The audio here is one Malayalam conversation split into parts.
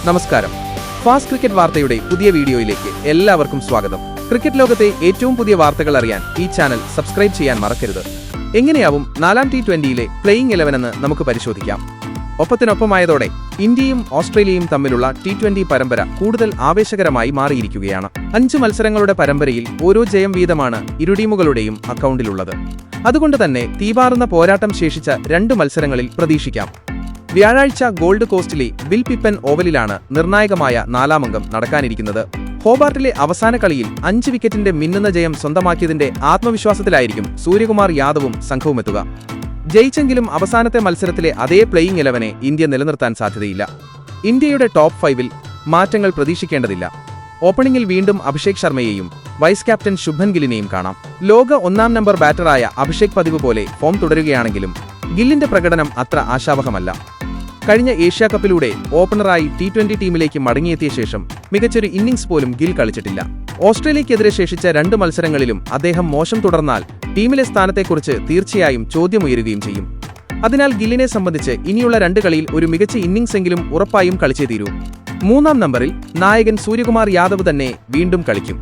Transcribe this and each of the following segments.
നമസ്കാരം. ഫാസ്റ്റ് ക്രിക്കറ്റ് വാർത്തയുടെ പുതിയ വീഡിയോയിലേക്ക് എല്ലാവർക്കും സ്വാഗതം. ക്രിക്കറ്റ് ലോകത്തെ ഏറ്റവും പുതിയ വാർത്തകൾ അറിയാൻ ഈ ചാനൽ സബ്സ്ക്രൈബ് ചെയ്യാൻ മറക്കരുത്. എങ്ങനെയാവും നാലാം T20യിലെ പ്ലേയിംഗ് 11 എന്ന് നമുക്ക് പരിശോധിക്കാം. ഒപ്പത്തിനൊപ്പമായതോടെ ഇന്ത്യയും ഓസ്ട്രേലിയയും തമ്മിലുള്ള T20 പരമ്പര കൂടുതൽ ആവേശകരമായി മാറിയിരിക്കുകയാണ്. 5 മത്സരങ്ങളുടെ പരമ്പരയിൽ ഓരോ ജയം വീതമാണ് ഇരു ടീമുകളുടെയും അക്കൗണ്ടിലുള്ളത്. അതുകൊണ്ട് തന്നെ തീപാറുന്ന പോരാട്ടം ശേഷിച്ച 2 മത്സരങ്ങളിൽ പ്രതീക്ഷിക്കാം. വ്യാഴാഴ്ച ഗോൾഡ് കോസ്റ്റിലെ വിൽ പിപ്പൻ ഓവലിലാണ് നിർണായകമായ 4-ാം അംഗം നടക്കാനിരിക്കുന്നത്. ഹോബാർട്ടിലെ അവസാന കളിയിൽ 5 വിക്കറ്റിന്റെ മിന്നുന്ന ജയം സ്വന്തമാക്കിയതിന്റെ ആത്മവിശ്വാസത്തിലായിരിക്കും സൂര്യകുമാർ യാദവും സംഘവുമെത്തുക. ജയിച്ചെങ്കിലും അവസാനത്തെ മത്സരത്തിലെ അതേ പ്ലേയിംഗ് 11 ഇന്ത്യ നിലനിർത്താൻ സാധ്യതയില്ല. ഇന്ത്യയുടെ ടോപ്പ് 5-ൽ മാറ്റങ്ങൾ പ്രതീക്ഷിക്കേണ്ടതില്ല. ഓപ്പണിംഗിൽ വീണ്ടും അഭിഷേക് ശർമ്മയെയും വൈസ് ക്യാപ്റ്റൻ ശുഭ്മൻ ഗില്ലിനെയും കാണാം. ലോക 1-ാം നമ്പർ ബാറ്ററായ അഭിഷേക് പതിവ് പോലെ ഫോം തുടരുകയാണെങ്കിലും ഗില്ലിന്റെ പ്രകടനം അത്ര ആശാവഹമല്ല. കഴിഞ്ഞ ഏഷ്യാകപ്പിലൂടെ ഓപ്പണറായി T20 ടീമിലേക്ക് മടങ്ങിയെത്തിയ ശേഷം മികച്ചൊരു ഇന്നിംഗ്സ് പോലും ഗിൽ കളിച്ചിട്ടില്ല. ഓസ്ട്രേലിയക്കെതിരെ ശേഷിച്ച 2 മത്സരങ്ങളിലും അദ്ദേഹം മോശം തുടർന്നാൽ ടീമിലെ സ്ഥാനത്തെക്കുറിച്ച് തീർച്ചയായും ചോദ്യമുയരുകയും ചെയ്യും. അതിനാൽ ഗില്ലിനെ സംബന്ധിച്ച് ഇനിയുള്ള 2 കളിയിൽ ഒരു മികച്ച ഇന്നിംഗ്സെങ്കിലും ഉറപ്പായും കളിച്ചേ തീരൂ. 3-ാം നമ്പറിൽ നായകൻ സൂര്യകുമാർ യാദവ് തന്നെ വീണ്ടും കളിക്കും.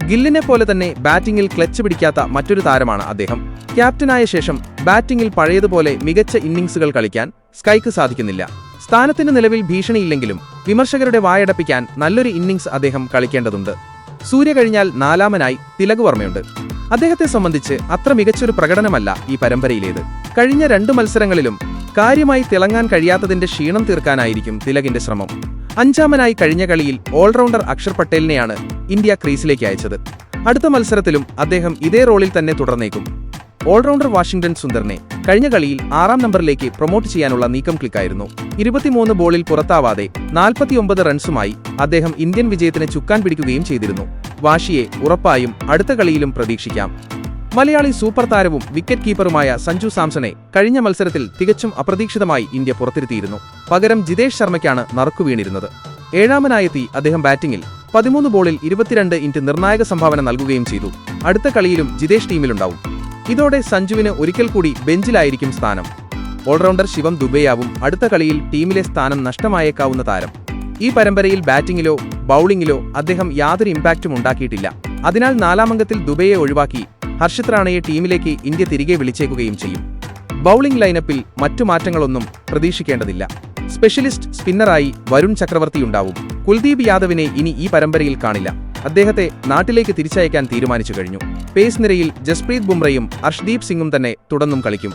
ഗില്ലിനെ പോലെ തന്നെ ബാറ്റിംഗിൽ ക്ലച്ച് പിടിക്കാത്ത മറ്റൊരു താരമാണ് അദ്ദേഹം. ക്യാപ്റ്റനായ ശേഷം ബാറ്റിംഗിൽ പഴയതുപോലെ മികച്ച ഇന്നിംഗ്സുകൾ കളിക്കാൻ സ്കൈക്ക് സാധിക്കുന്നില്ല. സ്ഥാനത്തിന് നിലവിൽ ഭീഷണിയില്ലെങ്കിലും വിമർശകരുടെ വായടപ്പിക്കാൻ നല്ലൊരു ഇന്നിംഗ്സ് അദ്ദേഹം കളിക്കേണ്ടതുണ്ട്. സൂര്യ കഴിഞ്ഞാൽ 4-ാമനായി തിലക് വർമ്മയുണ്ട്. അദ്ദേഹത്തെ സംബന്ധിച്ച് അത്ര മികച്ചൊരു പ്രകടനമല്ല ഈ പരമ്പരയിലേത്. കഴിഞ്ഞ 2 മത്സരങ്ങളിലും കാര്യമായി തിളങ്ങാൻ കഴിയാത്തതിന്റെ ക്ഷീണം തീർക്കാനായിരിക്കും തിലകിന്റെ ശ്രമം. 5-ാമനായി കഴിഞ്ഞ കളിയിൽ ഓൾറൗണ്ടർ അക്ഷർ പട്ടേലിനെയാണ് ഇന്ത്യ ക്രീസിലേക്ക് അയച്ചത്. അടുത്ത മത്സരത്തിലും അദ്ദേഹം ഇതേ റോളിൽ തന്നെ തുടർന്നേക്കും. ഓൾറൗണ്ടർ വാഷിംഗ്ടൺ സുന്ദറിനെ കഴിഞ്ഞ കളിയിൽ 6-ാം നമ്പറിലേക്ക് പ്രൊമോട്ട് ചെയ്യാനുള്ള നീക്കം ക്ലിക്കായിരുന്നു. 23 ബോളിൽ പുറത്താവാതെ 49 റൺസുമായി അദ്ദേഹം ഇന്ത്യൻ വിജയത്തിന് ചുക്കാൻ പിടിക്കുകയും ചെയ്തിരുന്നു. വാഷിയെ ഉറപ്പായും അടുത്ത കളിയിലും പ്രതീക്ഷിക്കാം. മലയാളി സൂപ്പർ താരവും വിക്കറ്റ് കീപ്പറുമായ സഞ്ജു സാംസണെ കഴിഞ്ഞ മത്സരത്തിൽ തികച്ചും അപ്രതീക്ഷിതമായി ഇന്ത്യ പുറത്തിരുത്തിയിരുന്നു. പകരം ജിതേഷ് ശർമ്മയ്ക്കാണ് നറുക്കുവീണിരുന്നത്. 7-ാമനായെത്തി അദ്ദേഹം ബാറ്റിംഗിൽ 13 ബോളിൽ 22 നിർണായക സംഭാവന നൽകുകയും ചെയ്തു. അടുത്ത കളിയിലും ജിതേഷ് ടീമിലുണ്ടാവും. ഇതോടെ സഞ്ജുവിന് ഒരിക്കൽ കൂടി ബെഞ്ചിലായിരിക്കും സ്ഥാനം. ഓൾറൗണ്ടർ ശിവം ദുബെയാവും അടുത്ത കളിയിൽ ടീമിലെ സ്ഥാനം നഷ്ടമായേക്കാവുന്ന താരം. ഈ പരമ്പരയിൽ ബാറ്റിംഗിലോ ബൌളിംഗിലോ അദ്ദേഹം യാതൊരു ഇമ്പാക്റ്റും ഉണ്ടാക്കിയിട്ടില്ല. അതിനാൽ 4-ാം അംഗത്തിൽ ദുബെയെ ഒഴിവാക്കി ഹർഷിത് റാണയെ ടീമിലേക്ക് ഇന്ത്യ തിരികെ വിളിച്ചേക്കുകയും ചെയ്യും. ബൌളിംഗ് ലൈനപ്പിൽ മറ്റു മാറ്റങ്ങളൊന്നും പ്രതീക്ഷിക്കേണ്ടതില്ല. സ്പെഷ്യലിസ്റ്റ് സ്പിന്നറായി വരുൺ ചക്രവർത്തിയുണ്ടാവും. കുൽദീപ് യാദവിനെ ഇനി ഈ പരമ്പരയിൽ കാണില്ല. അദ്ദേഹത്തെ നാട്ടിലേക്ക് തിരിച്ചയക്കാൻ തീരുമാനിച്ചു കഴിഞ്ഞു. പേസ് നിരയിൽ ജസ്പ്രീത് ബുംറയും അർഷ്ദീപ് സിംഗും തന്നെ തുടർന്നും കളിക്കും.